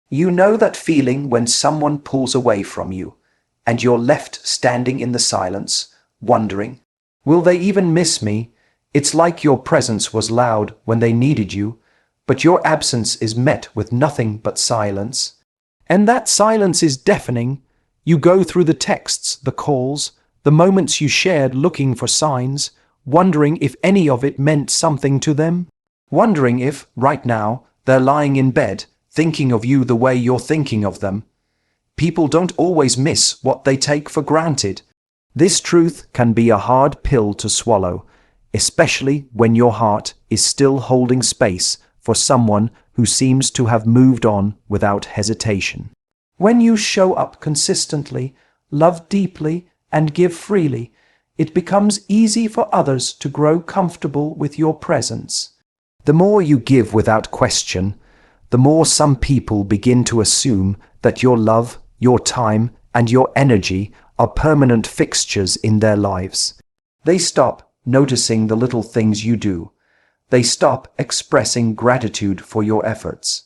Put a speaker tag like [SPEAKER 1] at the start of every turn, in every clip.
[SPEAKER 1] You know that feeling when someone pulls away from you, and you're left standing in the silence, wondering, will they even miss me? It's like your presence was loud when they needed you, but your absence is met with nothing but silence. And that silence is deafening. You go through the texts, the calls, the moments you shared looking for signs, wondering if any of it meant something to them. Wondering if, right now, they're lying in bed, thinking of you the way you're thinking of them. People don't always miss what they take for granted. This truth can be a hard pill to swallow, especially when your heart is still holding space for someone who seems to have moved on without hesitation. When you show up consistently, love deeply, and give freely, it becomes easy for others to grow comfortable with your presence. The more you give without question, the more some people begin to assume that your love, your time, and your energy are permanent fixtures in their lives. They stop noticing the little things you do. They stop expressing gratitude for your efforts.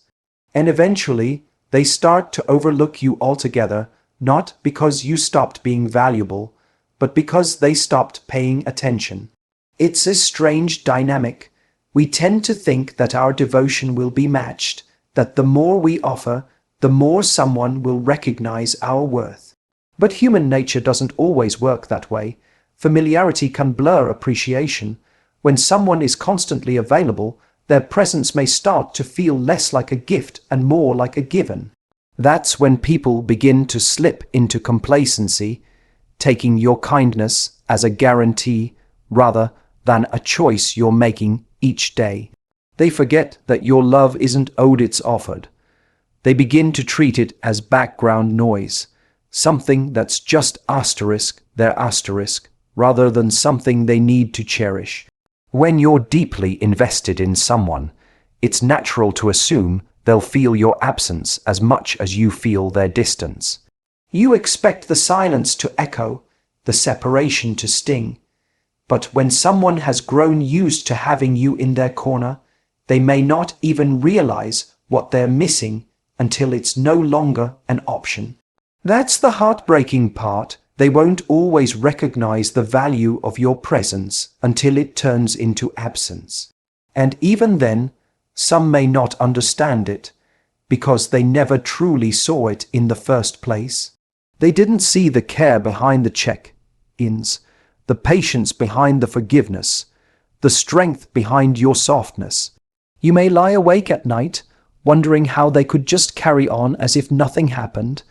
[SPEAKER 1] And eventually, they start to overlook you altogether, not because you stopped being valuable, but because they stopped paying attention. It's a strange dynamic. We tend to think that our devotion will be matched, that the more we offer, the more someone will recognize our worth. But human nature doesn't always work that way. Familiarity can blur appreciation. When someone is constantly available, their presence may start to feel less like a gift and more like a given. That's when people begin to slip into complacency, taking your kindness as a guarantee rather than a choice you're making each day. They forget that your love isn't owed, it's offered. They begin to treat it as background noise, something that's just their asterisk, rather than something they need to cherish. When you're deeply invested in someone, it's natural to assume they'll feel your absence as much as you feel their distance. You expect the silence to echo, the separation to sting. But when someone has grown used to having you in their corner, they may not even realize what they're missing until it's no longer an option. That's the heartbreaking part. They won't always recognize the value of your presence until it turns into absence. And even then, some may not understand it because they never truly saw it in the first place. They didn't see the care behind the check-ins, the patience behind the forgiveness, the strength behind your softness. You may lie awake at night, wondering how they could just carry on as if nothing happened,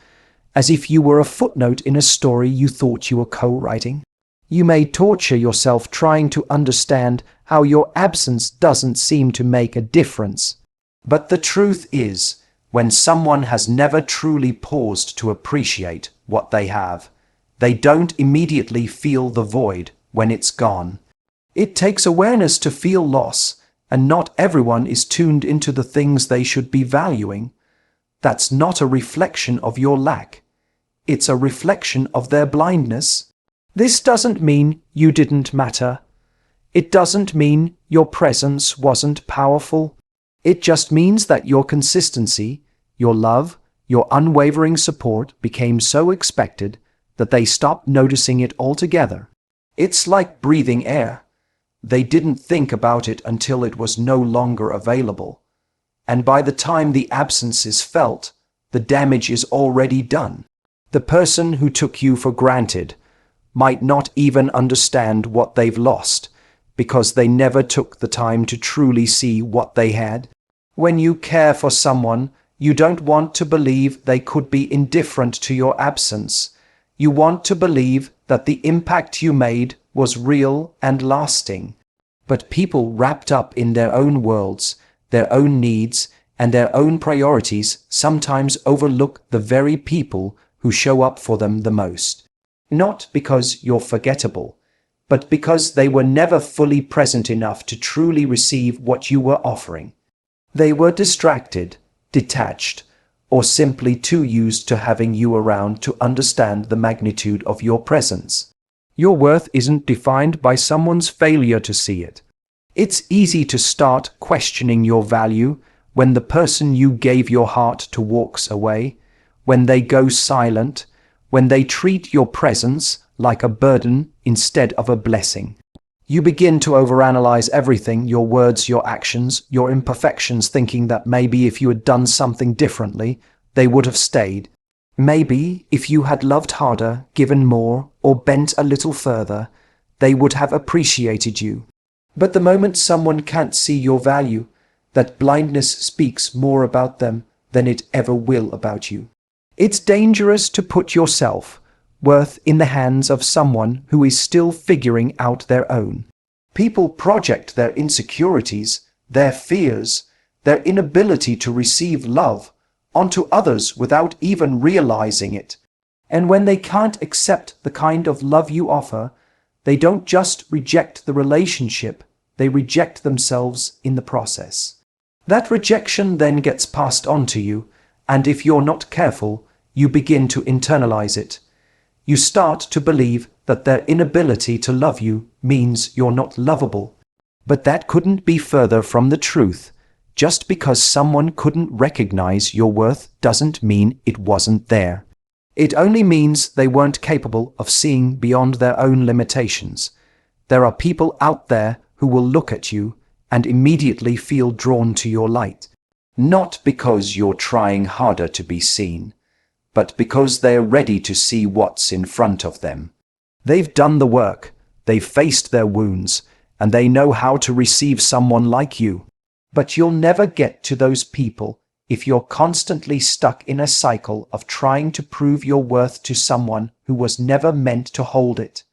[SPEAKER 1] as if you were a footnote in a story you thought you were co-writing. You may torture yourself trying to understand how your absence doesn't seem to make a difference. But the truth is, when someone has never truly paused to appreciate what they have, they don't immediately feel the void when it's gone. It takes awareness to feel loss, and not everyone is tuned into the things they should be valuing. That's not a reflection of your lack. It's a reflection of their blindness. This doesn't mean you didn't matter. It doesn't mean your presence wasn't powerful. It just means that your consistency, your love, your unwavering support became so expected that they stopped noticing it altogether. It's like breathing air. They didn't think about it until it was no longer available. And by the time the absence is felt, the damage is already done. The person who took you for granted might not even understand what they've lost because they never took the time to truly see what they had. When you care for someone, you don't want to believe they could be indifferent to your absence. You want to believe that the impact you made was real and lasting. But people wrapped up in their own worlds, their own needs, and their own priorities sometimes overlook the very people who show up for them the most. Not because you're forgettable, but because they were never fully present enough to truly receive what you were offering. They were distracted, detached, or simply too used to having you around to understand the magnitude of your presence. Your worth isn't defined by someone's failure to see it. It's easy to start questioning your value when the person you gave your heart to walks away, when they go silent, when they treat your presence like a burden instead of a blessing. You begin to overanalyze everything, your words, your actions, your imperfections, thinking that maybe if you had done something differently, they would have stayed. Maybe if you had loved harder, given more, or bent a little further, they would have appreciated you. But the moment someone can't see your value, that blindness speaks more about them than it ever will about you. It's dangerous to put your self-worth in the hands of someone who is still figuring out their own. People project their insecurities, their fears, their inability to receive love onto others without even realizing it. And when they can't accept the kind of love you offer, they don't just reject the relationship, they reject themselves in the process. That rejection then gets passed on to you, and if you're not careful, you begin to internalize it. You start to believe that their inability to love you means you're not lovable. But that couldn't be further from the truth. Just because someone couldn't recognize your worth doesn't mean it wasn't there. It only means they weren't capable of seeing beyond their own limitations. There are people out there who will look at you and immediately feel drawn to your light. Not because you're trying harder to be seen, but because they're ready to see what's in front of them. They've done the work, they've faced their wounds, and they know how to receive someone like you. But you'll never get to those people if you're constantly stuck in a cycle of trying to prove your worth to someone who was never meant to hold it.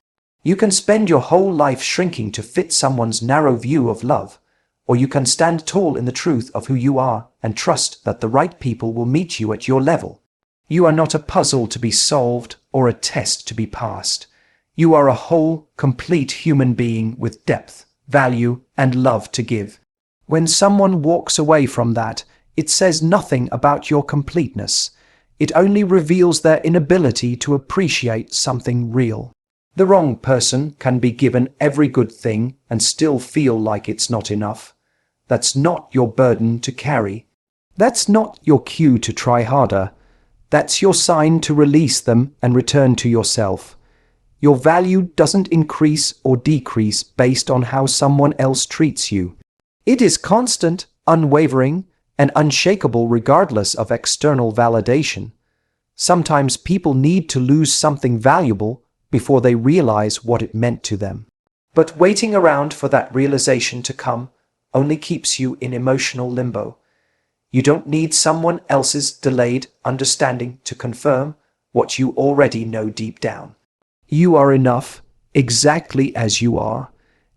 [SPEAKER 1] You can spend your whole life shrinking to fit someone's narrow view of love, or you can stand tall in the truth of who you are and trust that the right people will meet you at your level. You are not a puzzle to be solved or a test to be passed. You are a whole, complete human being with depth, value, and love to give. When someone walks away from that, it says nothing about your completeness. It only reveals their inability to appreciate something real. The wrong person can be given every good thing and still feel like it's not enough. That's not your burden to carry. That's not your cue to try harder. That's your sign to release them and return to yourself. Your value doesn't increase or decrease based on how someone else treats you. It is constant, unwavering, and unshakable regardless of external validation. Sometimes people need to lose something valuable before they realize what it meant to them. But waiting around for that realization to come only keeps you in emotional limbo. You don't need someone else's delayed understanding to confirm what you already know deep down. You are enough, exactly as you are,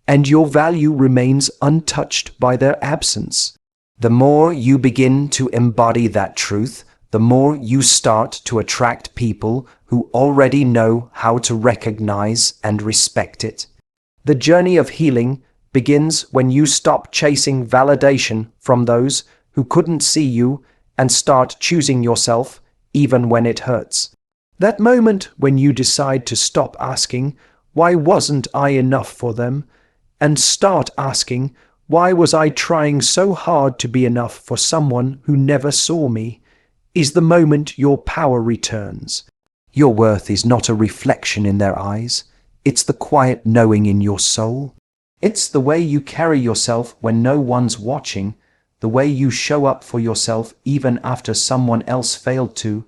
[SPEAKER 1] and your value remains untouched by their absence. The more you begin to embody that truth, the more you start to attract people who already know how to recognize and respect it. The journey of healing begins when you stop chasing validation from those who couldn't see you and start choosing yourself even when it hurts. That moment when you decide to stop asking, "Why wasn't I enough for them?" and start asking, "Why was I trying so hard to be enough for someone who never saw me?" is the moment your power returns. Your worth is not a reflection in their eyes. It's the quiet knowing in your soul. It's the way you carry yourself when no one's watching, the way you show up for yourself even after someone else failed to,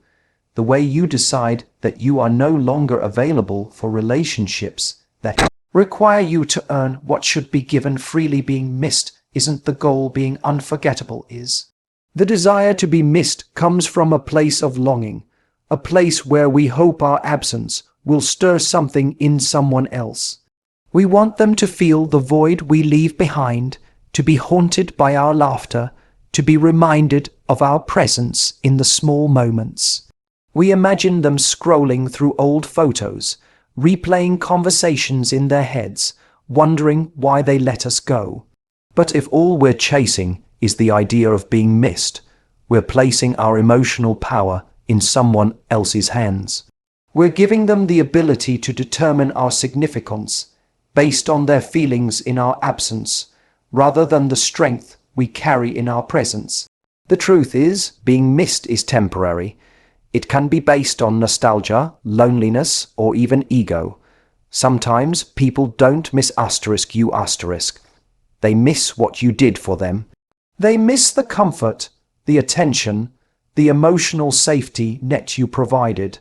[SPEAKER 1] the way you decide that you are no longer available for relationships that require you to earn what should be given freely. Being missed isn't the goal, being unforgettable is. The desire to be missed comes from a place of longing, a place where we hope our absence will stir something in someone else. We want them to feel the void we leave behind, to be haunted by our laughter, to be reminded of our presence in the small moments. We imagine them scrolling through old photos, replaying conversations in their heads, wondering why they let us go. But if all we're chasing is the idea of being missed, we're placing our emotional power in someone else's hands. We're giving them the ability to determine our significance based on their feelings in our absence, rather than the strength we carry in our presence. The truth is, being missed is temporary. It can be based on nostalgia, loneliness, or even ego. Sometimes people don't miss you. They miss what you did for them. They miss the comfort, the attention, the emotional safety net you provided.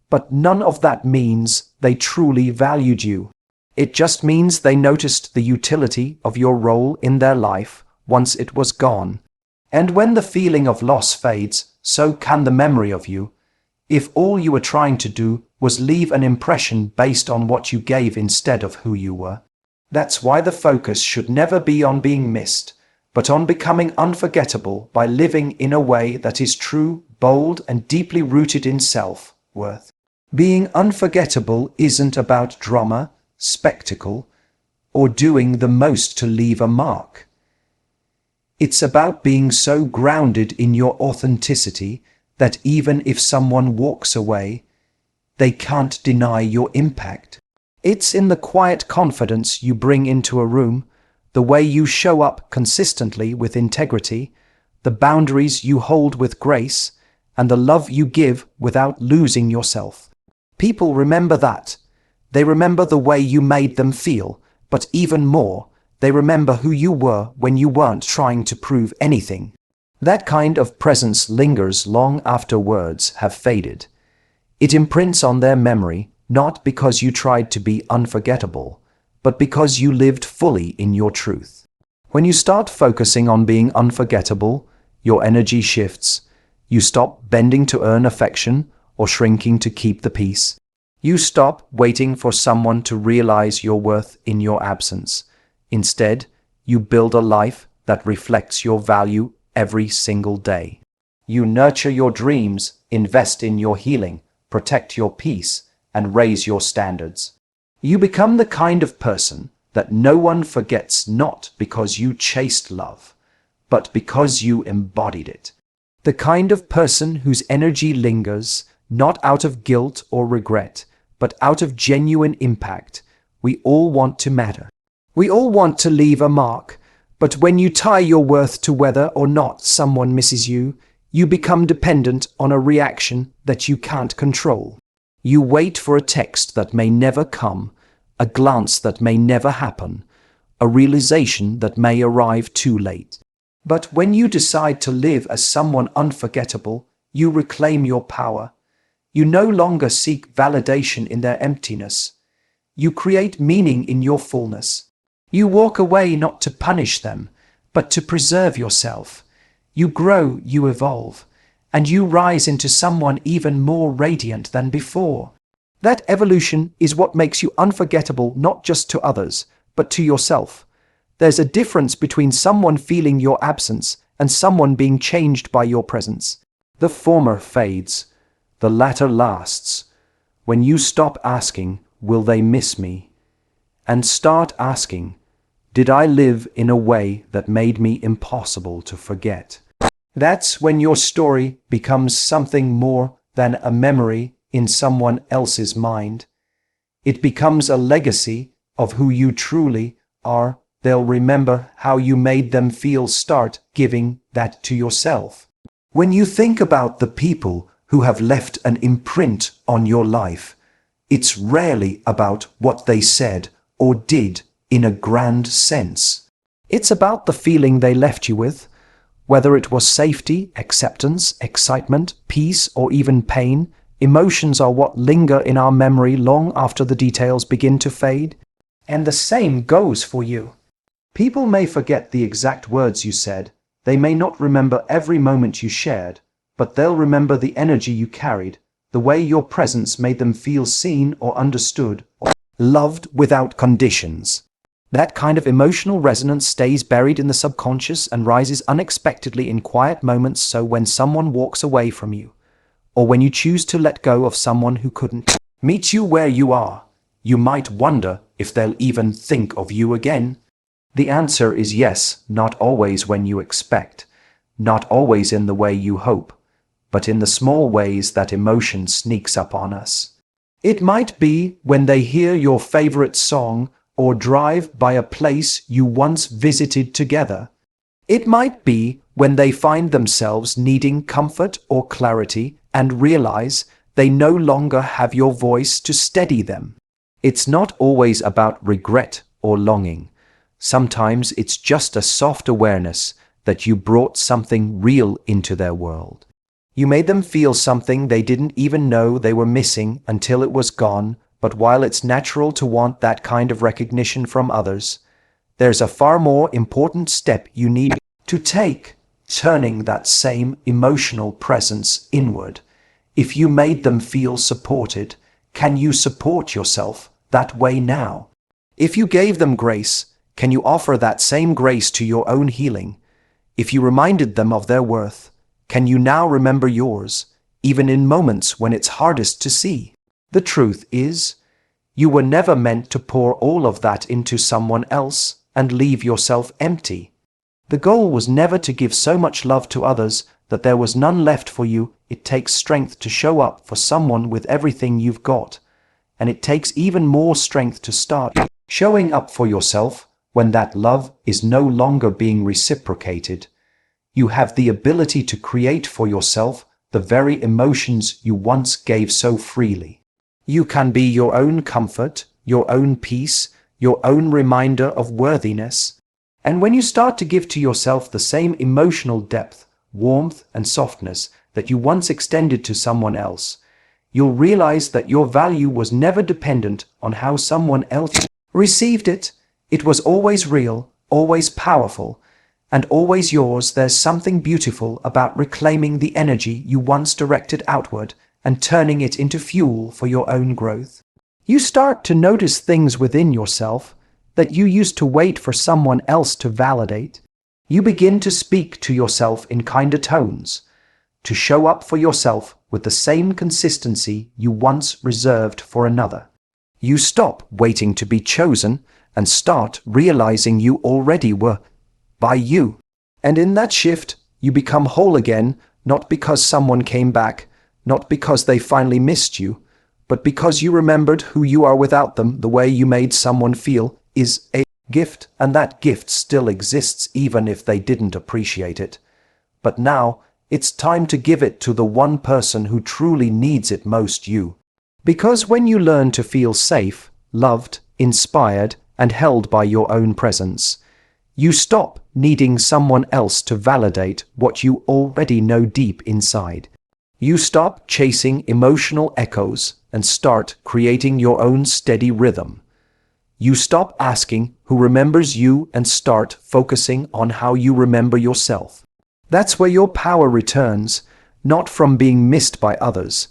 [SPEAKER 1] But none of that means they truly valued you. It just means they noticed the utility of your role in their life once it was gone. And when the feeling of loss fades, so can the memory of you. If all you were trying to do was leave an impression based on what you gave instead of who you were. That's why the focus should never be on being missed, but on becoming unforgettable by living in a way that is true, bold, and deeply rooted in self-worth. Being unforgettable isn't about drama, spectacle, or doing the most to leave a mark. It's about being so grounded in your authenticity that even if someone walks away, they can't deny your impact. It's in the quiet confidence you bring into a room, the way you show up consistently with integrity, the boundaries you hold with grace, and the love you give without losing yourself. People remember that. They remember the way you made them feel, but even more, they remember who you were when you weren't trying to prove anything. That kind of presence lingers long after words have faded. It imprints on their memory, not because you tried to be unforgettable, but because you lived fully in your truth. When you start focusing on being unforgettable, your energy shifts. You stop bending to earn affection or shrinking to keep the peace. You stop waiting for someone to realize your worth in your absence. Instead, you build a life that reflects your value every single day. You nurture your dreams, invest in your healing, protect your peace, and raise your standards. You become the kind of person that no one forgets, not because you chased love, but because you embodied it. The kind of person whose energy lingers, not out of guilt or regret, but out of genuine impact. We all want to matter. We all want to leave a mark, but when you tie your worth to whether or not someone misses you, you become dependent on a reaction that you can't control. You wait for a text that may never come, a glance that may never happen, a realization that may arrive too late. But when you decide to live as someone unforgettable, you reclaim your power. You no longer seek validation in their emptiness. You create meaning in your fullness. You walk away not to punish them, but to preserve yourself. You grow, you evolve, and you rise into someone even more radiant than before. That evolution is what makes you unforgettable not just to others, but to yourself. There's a difference between someone feeling your absence and someone being changed by your presence. The former fades, the latter lasts. When you stop asking, "Will they miss me?" and start asking, "Did I live in a way that made me impossible to forget?" That's when your story becomes something more than a memory in someone else's mind. It becomes a legacy of who you truly are. They'll remember how you made them feel. Start giving that to yourself. When you think about the people who have left an imprint on your life, it's rarely about what they said or did in a grand sense. It's about the feeling they left you with, whether it was safety, acceptance, excitement, peace, or even pain. Emotions are what linger in our memory long after the details begin to fade. And the same goes for you. People may forget the exact words you said, they may not remember every moment you shared, but they'll remember the energy you carried, the way your presence made them feel seen or understood, or loved without conditions. That kind of emotional resonance stays buried in the subconscious and rises unexpectedly in quiet moments. So when someone walks away from you, or when you choose to let go of someone who couldn't meet you where you are, you might wonder if they'll even think of you again. The answer is yes, not always when you expect, not always in the way you hope, but in the small ways that emotion sneaks up on us. It might be when they hear your favorite song or drive by a place you once visited together. It might be when they find themselves needing comfort or clarity and realize they no longer have your voice to steady them. It's not always about regret or longing. Sometimes it's just a soft awareness that you brought something real into their world. You made them feel something they didn't even know they were missing until it was gone, but while it's natural to want that kind of recognition from others, there's a far more important step you need to take, turning that same emotional presence inward. If you made them feel supported, can you support yourself that way now? If you gave them grace, can you offer that same grace to your own healing? If you reminded them of their worth, can you now remember yours, even in moments when it's hardest to see? The truth is, you were never meant to pour all of that into someone else and leave yourself empty. The goal was never to give so much love to others that there was none left for you. It takes strength to show up for someone with everything you've got, and it takes even more strength to start showing up for yourself when that love is no longer being reciprocated. You have the ability to create for yourself the very emotions you once gave so freely. You can be your own comfort, your own peace, your own reminder of worthiness. And when you start to give to yourself the same emotional depth, warmth, and softness that you once extended to someone else, you'll realize that your value was never dependent on how someone else received it. It was always real, always powerful, and always yours. There's something beautiful about reclaiming the energy you once directed outward and turning it into fuel for your own growth. You start to notice things within yourself that you used to wait for someone else to validate. You begin to speak to yourself in kinder tones, to show up for yourself with the same consistency you once reserved for another. You stop waiting to be chosen and start realizing you already were by you. And in that shift, you become whole again, not because someone came back, not because they finally missed you, but because you remembered who you are without them. The way you made someone feel is a gift, and that gift still exists even if they didn't appreciate it. But now, it's time to give it to the one person who truly needs it most, you. Because when you learn to feel safe, loved, inspired, and held by your own presence, you stop needing someone else to validate what you already know deep inside. You stop chasing emotional echoes and start creating your own steady rhythm. You stop asking who remembers you and start focusing on how you remember yourself. That's where your power returns, not from being missed by others,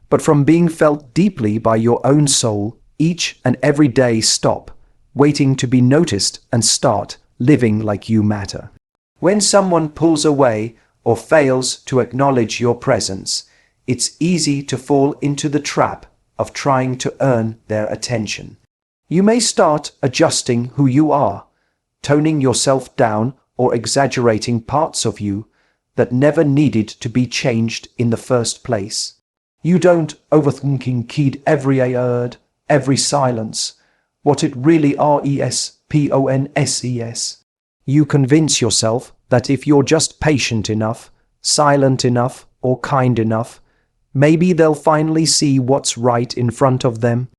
[SPEAKER 1] but from being felt deeply by your own soul. Each and every day stop waiting to be noticed and start living like you matter. When someone pulls away or fails to acknowledge your presence, it's easy to fall into the trap of trying to earn their attention. You may start adjusting who you are, toning yourself down or exaggerating parts of you that never needed to be changed in the first place. You don't overthinking kid every word, every silence, what it really responses. You convince yourself that if you're just patient enough, silent enough, or kind enough, maybe they'll finally see what's right in front of them.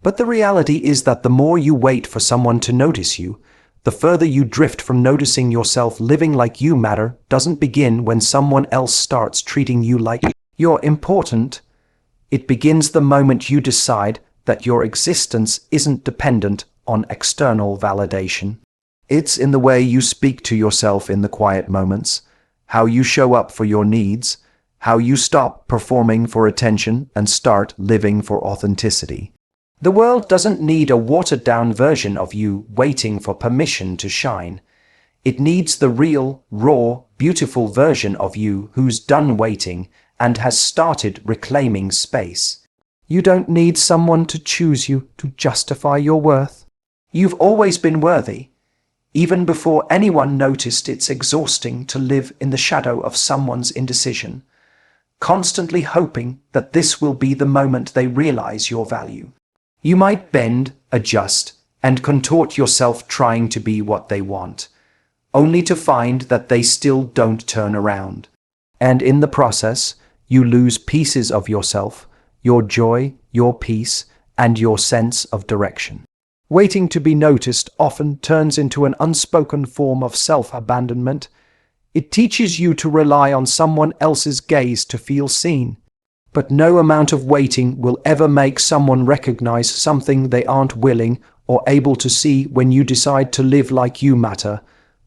[SPEAKER 1] But the reality is that the more you wait for someone to notice you, the further you drift from noticing yourself. Living like you matter doesn't begin when someone else starts treating you like you're important. It begins the moment you decide that your existence isn't dependent on external validation. It's in the way you speak to yourself in the quiet moments, how you show up for your needs, how you stop performing for attention and start living for authenticity. The world doesn't need a watered-down version of you waiting for permission to shine. It needs the real, raw, beautiful version of you who's done waiting and has started reclaiming space. You don't need someone to choose you to justify your worth. You've always been worthy. Even before anyone noticed. It's exhausting to live in the shadow of someone's indecision, constantly hoping that this will be the moment they realize your value. You might bend, adjust, and contort yourself trying to be what they want, only to find that they still don't turn around. And in the process, you lose pieces of yourself, your joy, your peace, and your sense of direction. Waiting to be noticed often turns into an unspoken form of self-abandonment. It teaches you to rely on someone else's gaze to feel seen. But no amount of waiting will ever make someone recognize something they aren't willing or able to see. When you decide to live like you matter,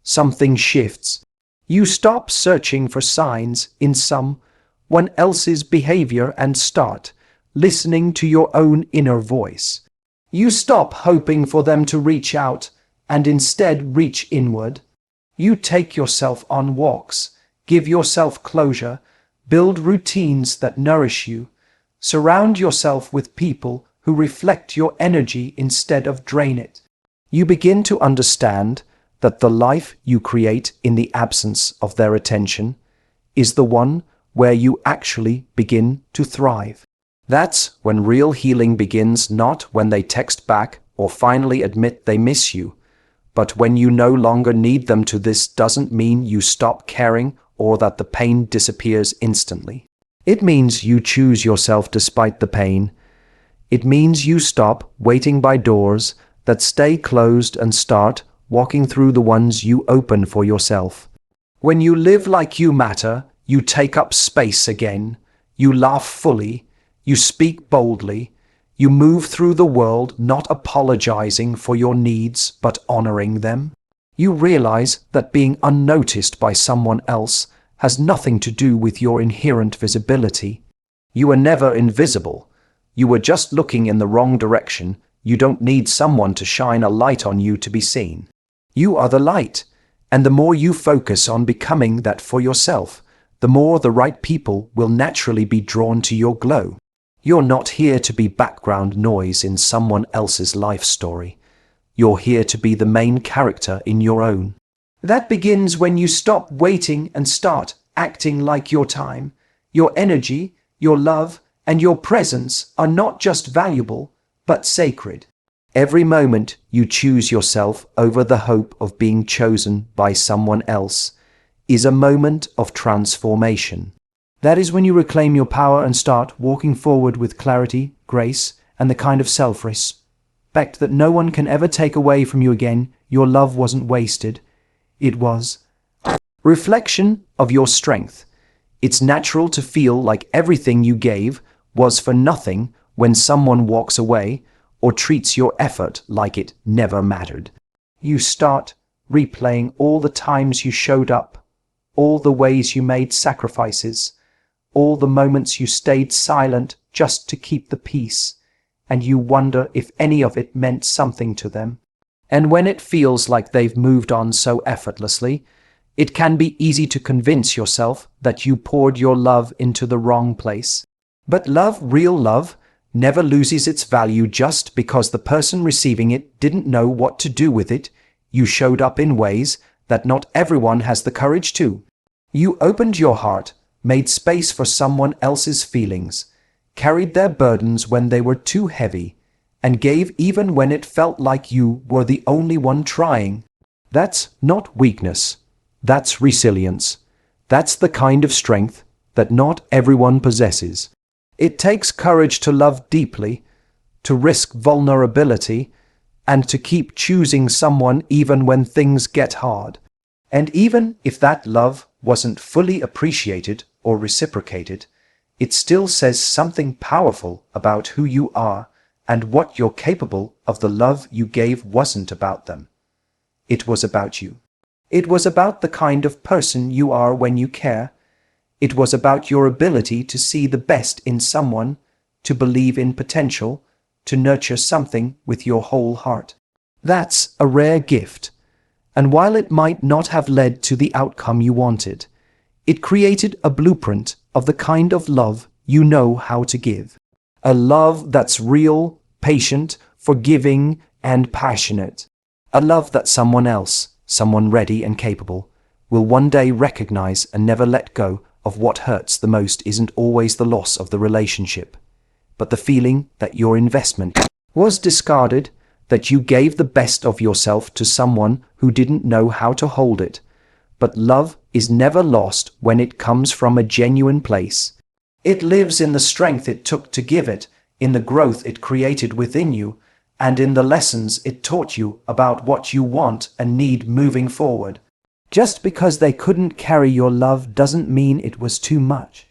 [SPEAKER 1] something shifts. You stop searching for signs in someone else's behavior and start listening to your own inner voice. You stop hoping for them to reach out and instead reach inward. You take yourself on walks, give yourself closure, build routines that nourish you, surround yourself with people who reflect your energy instead of drain it. You begin to understand that the life you create in the absence of their attention is the one where you actually begin to thrive. That's when real healing begins, not when they text back or finally admit they miss you, but when you no longer need them to. This doesn't mean you stop caring or that the pain disappears instantly. It means you choose yourself despite the pain. It means you stop waiting by doors that stay closed and start walking through the ones you open for yourself. When you live like you matter, you take up space again. You laugh fully. You speak boldly. You move through the world not apologizing for your needs but honoring them. You realize that being unnoticed by someone else has nothing to do with your inherent visibility. You are never invisible. You were just looking in the wrong direction. You don't need someone to shine a light on you to be seen. You are the light, and the more you focus on becoming that for yourself, the more the right people will naturally be drawn to your glow. You're not here to be background noise in someone else's life story. You're here to be the main character in your own. That begins when you stop waiting and start acting like your time, your energy, your love, and your presence are not just valuable, but sacred. Every moment you choose yourself over the hope of being chosen by someone else is a moment of transformation. That is when you reclaim your power and start walking forward with clarity, grace, and the kind of self-respect that no one can ever take away from you again. Your love wasn't wasted. It was reflection of your strength. It's natural to feel like everything you gave was for nothing when someone walks away or treats your effort like it never mattered. You start replaying all the times you showed up, all the ways you made sacrifices, all the moments you stayed silent just to keep the peace, and you wonder if any of it meant something to them. And when it feels like they've moved on so effortlessly, it can be easy to convince yourself that you poured your love into the wrong place. But love, real love, never loses its value just because the person receiving it didn't know what to do with it. You showed up in ways that not everyone has the courage to. You opened your heart, made space for someone else's feelings, carried their burdens when they were too heavy, and gave even when it felt like you were the only one trying. That's not weakness. That's resilience. That's the kind of strength that not everyone possesses. It takes courage to love deeply, to risk vulnerability, and to keep choosing someone even when things get hard. And even if that love wasn't fully appreciated or reciprocated, it still says something powerful about who you are and what you're capable of. The love you gave wasn't about them. It was about you. It was about the kind of person you are when you care. It was about your ability to see the best in someone, to believe in potential, to nurture something with your whole heart. That's a rare gift, and while it might not have led to the outcome you wanted, it created a blueprint of the kind of love you know how to give. A love that's real, patient, forgiving, and passionate. A love that someone else, someone ready and capable, will one day recognize and never let go of. What hurts the most isn't always the loss of the relationship, but the feeling that your investment was discarded, that you gave the best of yourself to someone who didn't know how to hold it. But love is never lost when it comes from a genuine place. It lives in the strength it took to give it, in the growth it created within you, and in the lessons it taught you about what you want and need moving forward. Just because they couldn't carry your love doesn't mean it was too much.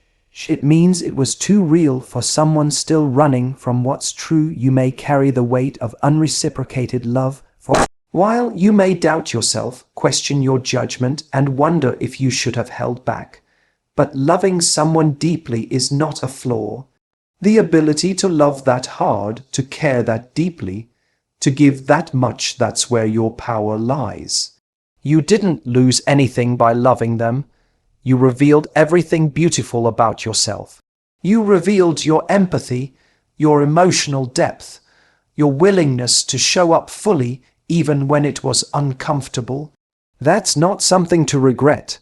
[SPEAKER 1] It means it was too real for someone still running from what's true. You may carry the weight of unreciprocated love for while you may doubt yourself, question your judgment, and wonder if you should have held back. But loving someone deeply is not a flaw. The ability to love that hard, to care that deeply, to give that much, that's where your power lies. You didn't lose anything by loving them. You revealed everything beautiful about yourself. You revealed your empathy, your emotional depth, your willingness to show up fully even when it was uncomfortable. That's not something to regret.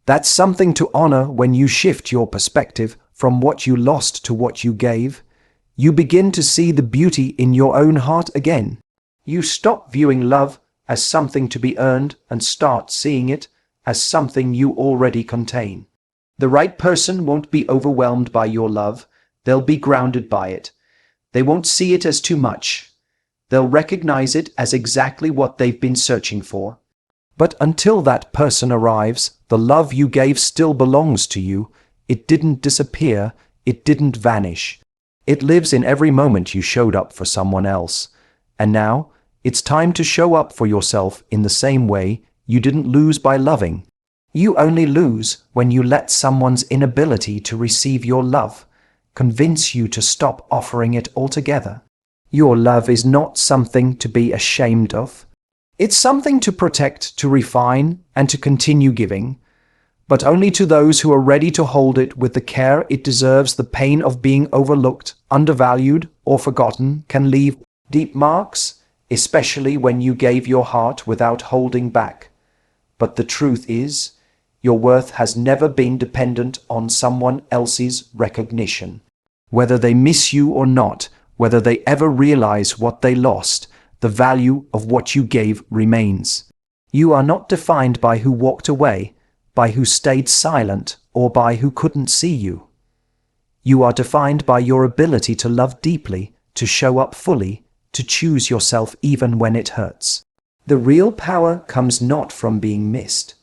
[SPEAKER 1] That's something to honor. When you shift your perspective from what you lost to what you gave, you begin to see the beauty in your own heart again. You stop viewing love as something to be earned and start seeing it as something you already contain. The right person won't be overwhelmed by your love. They'll be grounded by it. They won't see it as too much. They'll recognize it as exactly what they've been searching for. But until that person arrives, the love you gave still belongs to you. It didn't disappear. It didn't vanish. It lives in every moment you showed up for someone else. And now, it's time to show up for yourself in the same way. You didn't lose by loving. You only lose when you let someone's inability to receive your love convince you to stop offering it altogether. Your love is not something to be ashamed of. It's something to protect, to refine, and to continue giving, but only to those who are ready to hold it with the care it deserves. The pain of being overlooked, undervalued, or forgotten can leave deep marks, especially when you gave your heart without holding back. But the truth is, your worth has never been dependent on someone else's recognition. Whether they miss you or not, whether they ever realize what they lost, the value of what you gave remains. You are not defined by who walked away, by who stayed silent, or by who couldn't see you. You are defined by your ability to love deeply, to show up fully, to choose yourself even when it hurts. The real power comes not from being missed,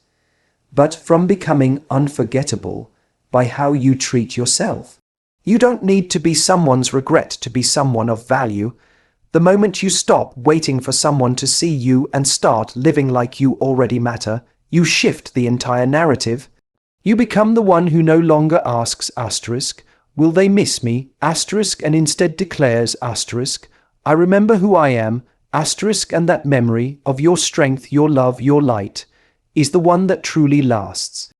[SPEAKER 1] but from becoming unforgettable by how you treat yourself. You don't need to be someone's regret to be someone of value. The moment you stop waiting for someone to see you and start living like you already matter, you shift the entire narrative. You become the one who no longer asks asterisk, will they miss me, asterisk, and instead declares asterisk, I remember who I am, asterisk, and that memory of your strength, your love, your light is the one that truly lasts.